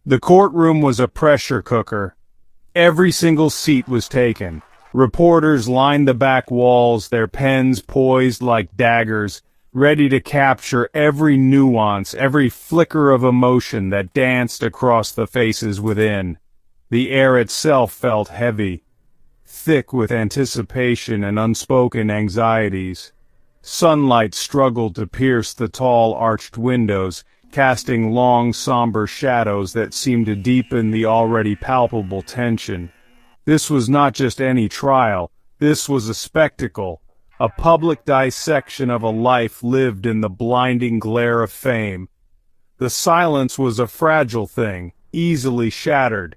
The courtroom was a pressure cooker. Every single seat was taken. Reporters lined the back walls, their pens poised like daggers, ready to capture every nuance, every flicker of emotion that danced across the faces within. The air itself felt heavy, thick with anticipation and unspoken anxieties. Sunlight struggled to pierce the tall arched windows, casting long, somber shadows that seemed to deepen the already palpable tension. This was not just any trial, this was a spectacle, a public dissection of a life lived in the blinding glare of fame. The silence was a fragile thing, easily shattered.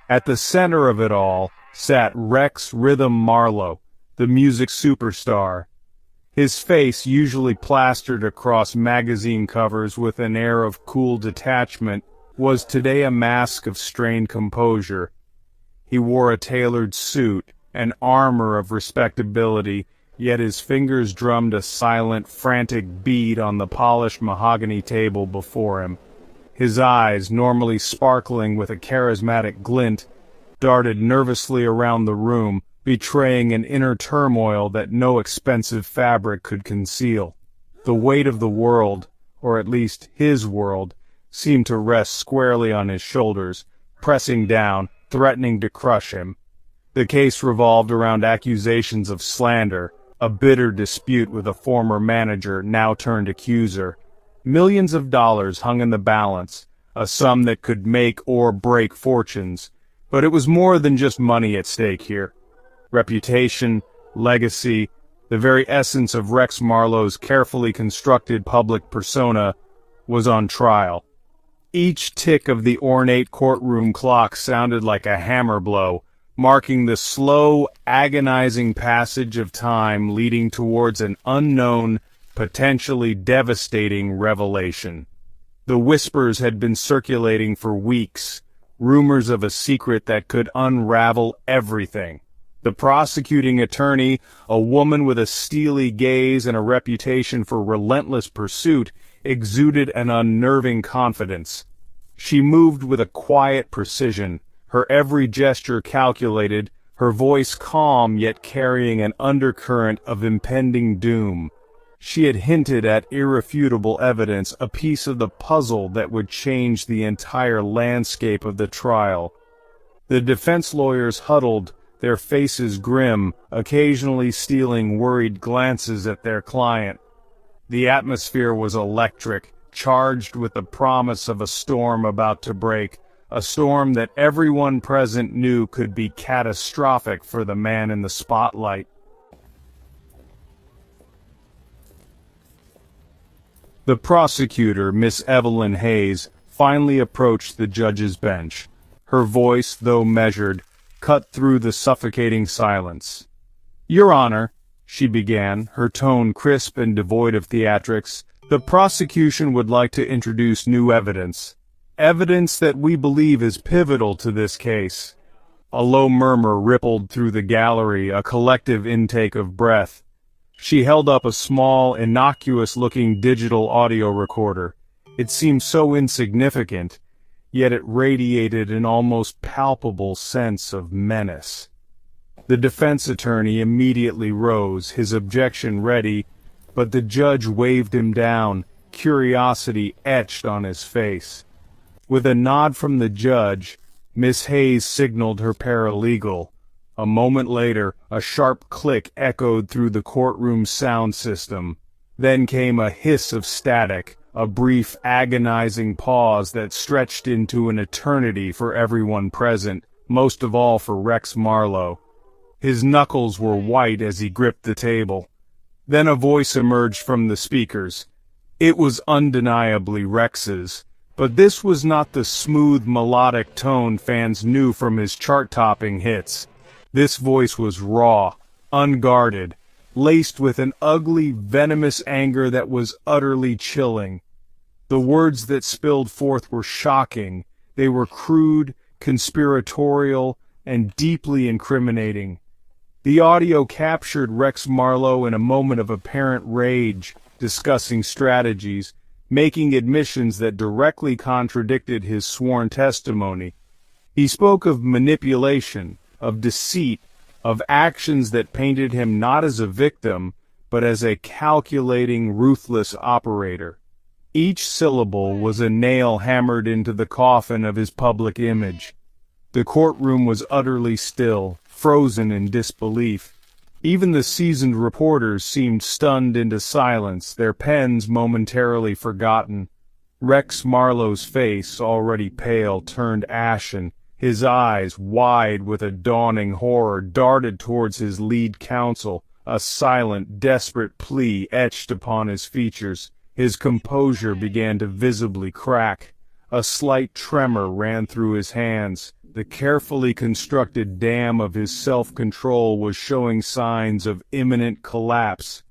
At the center of it all sat Rex Rhythm Marlowe, the music superstar. His face, usually plastered across magazine covers with an air of cool detachment, was today a mask of strained composure. He wore a tailored suit, an armor of respectability, yet his fingers drummed a silent, frantic beat on the polished mahogany table before him. His eyes, normally sparkling with a charismatic glint, darted nervously around the room, betraying an inner turmoil that no expensive fabric could conceal. The weight of the world, or at least his world, seemed to rest squarely on his shoulders, pressing down, threatening to crush him. The case revolved around accusations of slander, a bitter dispute with a former manager now turned accuser. Millions of dollars hung in the balance, a sum that could make or break fortunes. But it was more than just money at stake here. Reputation, legacy, the very essence of Rex Marlowe's carefully constructed public persona was on trial. Each tick of the ornate courtroom clock sounded like a hammer blow, marking the slow, agonizing passage of time leading towards an unknown, potentially devastating revelation. The whispers had been circulating for weeks, rumors of a secret that could unravel everything. The prosecuting attorney, a woman with a steely gaze and a reputation for relentless pursuit, exuded an unnerving confidence. She moved with a quiet precision, her every gesture calculated, her voice calm yet carrying an undercurrent of impending doom. She had hinted at irrefutable evidence, a piece of the puzzle that would change the entire landscape of the trial. The defense lawyers huddled, their faces grim, occasionally stealing worried glances at their client. The atmosphere was electric, charged with the promise of a storm about to break, a storm that everyone present knew could be catastrophic for the man in the spotlight. The prosecutor, Miss Evelyn Hayes, finally approached the judge's bench. Her voice, though measured, cut through the suffocating silence. "Your Honor," she began, her tone crisp and devoid of theatrics, "the prosecution would like to introduce new evidence. Evidence that we believe is pivotal to this case." A low murmur rippled through the gallery, a collective intake of breath. She held up a small, innocuous-looking digital audio recorder. It seemed so insignificant, yet it radiated an almost palpable sense of menace. The defense attorney immediately rose, his objection ready, but the judge waved him down, curiosity etched on his face. With a nod from the judge, Miss Hayes signaled her paralegal. A moment later, a sharp click echoed through the courtroom sound system. Then came a hiss of static, a brief, agonizing pause that stretched into an eternity for everyone present, most of all for Rex Marlowe. His knuckles were white as he gripped the table. Then a voice emerged from the speakers. It was undeniably Rex's, but this was not the smooth, melodic tone fans knew from his chart-topping hits. This voice was raw, unguarded, laced with an ugly, venomous anger that was utterly chilling. The words that spilled forth were shocking. They were crude, conspiratorial, and deeply incriminating. The audio captured Rex Marlowe in a moment of apparent rage, discussing strategies, making admissions that directly contradicted his sworn testimony. He spoke of manipulation, of deceit, of actions that painted him not as a victim, but as a calculating, ruthless operator. Each syllable was a nail hammered into the coffin of his public image. The courtroom was utterly still, frozen in disbelief. Even the seasoned reporters seemed stunned into silence, their pens momentarily forgotten. Rex Marlowe's face, already pale, turned ashen. His eyes, wide with a dawning horror, darted towards his lead counsel, a silent, desperate plea etched upon his features. His composure began to visibly crack. A slight tremor ran through his hands. The carefully constructed dam of his self-control was showing signs of imminent collapse.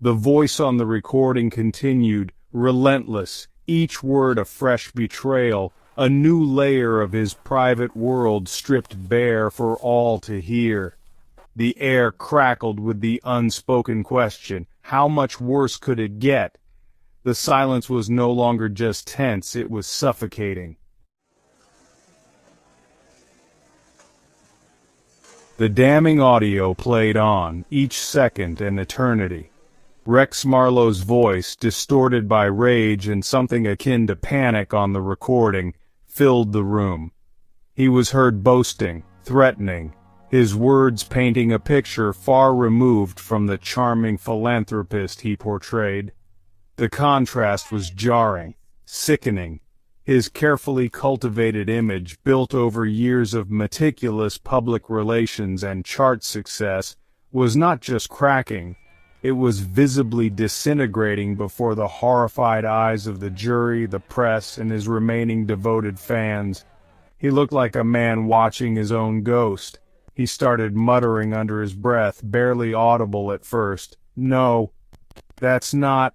The voice on the recording continued, relentless, each word a fresh betrayal, a new layer of his private world stripped bare for all to hear. The air crackled with the unspoken question, how much worse could it get? The silence was no longer just tense, it was suffocating. The damning audio played on, each second an eternity. Rex Marlowe's voice, distorted by rage and something akin to panic on the recording, filled the room. He was heard boasting, threatening, his words painting a picture far removed from the charming philanthropist he portrayed. The contrast was jarring, sickening. His carefully cultivated image, built over years of meticulous public relations and chart success, was not just cracking, it was visibly disintegrating before the horrified eyes of the jury, the press, and his remaining devoted fans. He looked like a man watching his own ghost. He started muttering under his breath, barely audible at first. "No, that's not...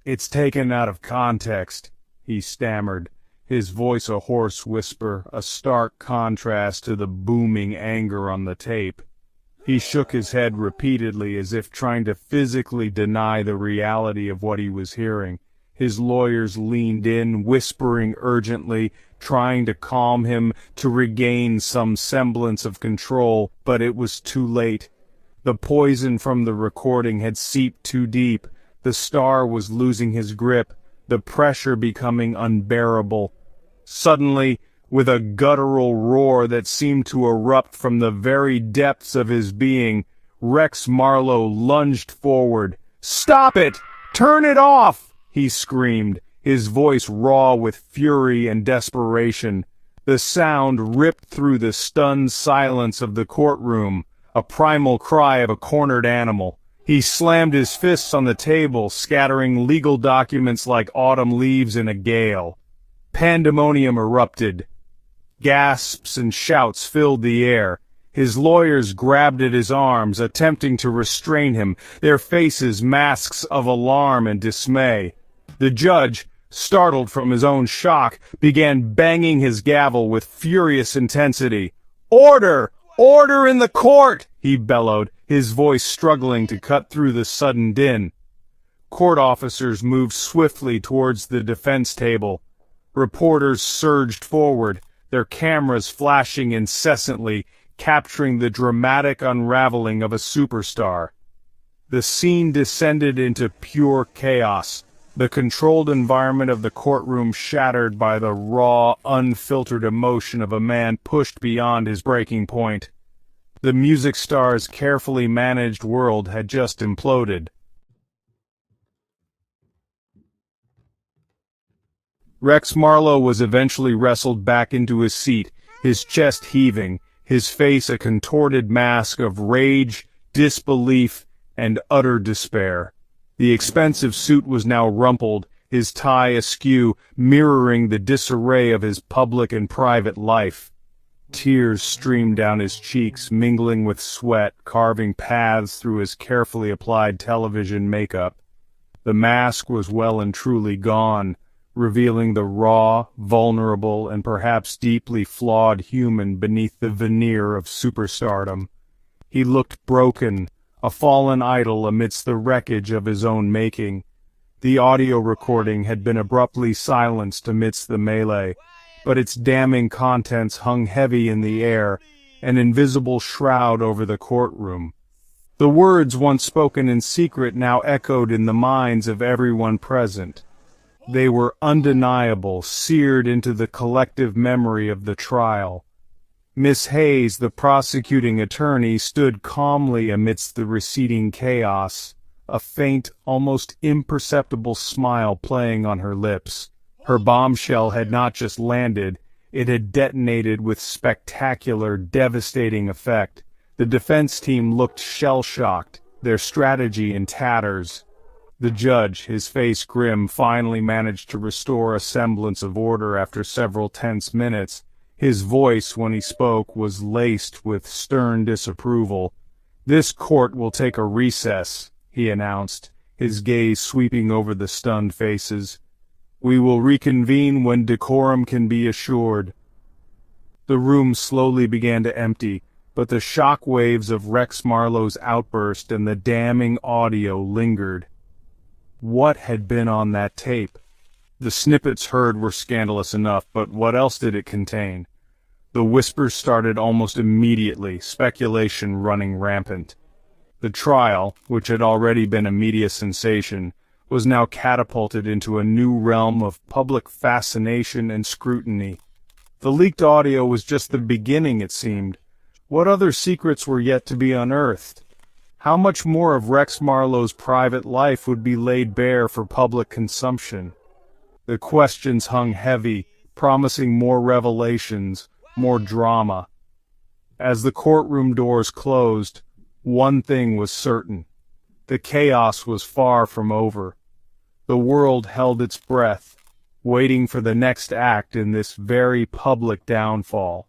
It's taken out of context," he stammered, his voice a hoarse whisper, a stark contrast to the booming anger on the tape. He shook his head repeatedly as if trying to physically deny the reality of what he was hearing. His lawyers leaned in, whispering urgently, trying to calm him, to regain some semblance of control, but it was too late. The poison from the recording had seeped too deep. The star was losing his grip, the pressure becoming unbearable. Suddenly, with a guttural roar that seemed to erupt from the very depths of his being, Rex Marlowe lunged forward. "Stop it! Turn it off!" he screamed, his voice raw with fury and desperation. The sound ripped through the stunned silence of the courtroom, a primal cry of a cornered animal. He slammed his fists on the table, scattering legal documents like autumn leaves in a gale. Pandemonium erupted. Gasps and shouts filled the air. His lawyers grabbed at his arms, attempting to restrain him, their faces masks of alarm and dismay. The judge, startled from his own shock, began banging his gavel with furious intensity. "Order! Order in the court!" he bellowed, his voice struggling to cut through the sudden din. Court officers moved swiftly towards the defense table. Reporters surged forward, their cameras flashing incessantly, capturing the dramatic unraveling of a superstar. The scene descended into pure chaos, the controlled environment of the courtroom shattered by the raw, unfiltered emotion of a man pushed beyond his breaking point. The music star's carefully managed world had just imploded. Rex Marlowe was eventually wrestled back into his seat, his chest heaving, his face a contorted mask of rage, disbelief, and utter despair. The expensive suit was now rumpled, his tie askew, mirroring the disarray of his public and private life. Tears streamed down his cheeks, mingling with sweat, carving paths through his carefully applied television makeup. The mask was well and truly gone, revealing the raw, vulnerable, and perhaps deeply flawed human beneath the veneer of superstardom. He looked broken, a fallen idol amidst the wreckage of his own making. The audio recording had been abruptly silenced amidst the melee, but its damning contents hung heavy in the air, an invisible shroud over the courtroom. The words once spoken in secret now echoed in the minds of everyone present. They were undeniable, seared into the collective memory of the trial. Miss Hayes, the prosecuting attorney, stood calmly amidst the receding chaos, a faint, almost imperceptible smile playing on her lips. Her bombshell had not just landed, it had detonated with spectacular, devastating effect. The defense team looked shell-shocked, their strategy in tatters. The judge, his face grim, finally managed to restore a semblance of order after several tense minutes. His voice, when he spoke, was laced with stern disapproval. "This court will take a recess," he announced, his gaze sweeping over the stunned faces. "We will reconvene when decorum can be assured." The room slowly began to empty, but the shock waves of Rex Marlowe's outburst and the damning audio lingered. What had been on that tape? The snippets heard were scandalous enough, but what else did it contain? The whispers started almost immediately, speculation running rampant. The trial, which had already been a media sensation, was now catapulted into a new realm of public fascination and scrutiny. The leaked audio was just the beginning, it seemed. What other secrets were yet to be unearthed? How much more of Rex Marlowe's private life would be laid bare for public consumption? The questions hung heavy, promising more revelations, more drama. As the courtroom doors closed, one thing was certain. The chaos was far from over. The world held its breath, waiting for the next act in this very public downfall.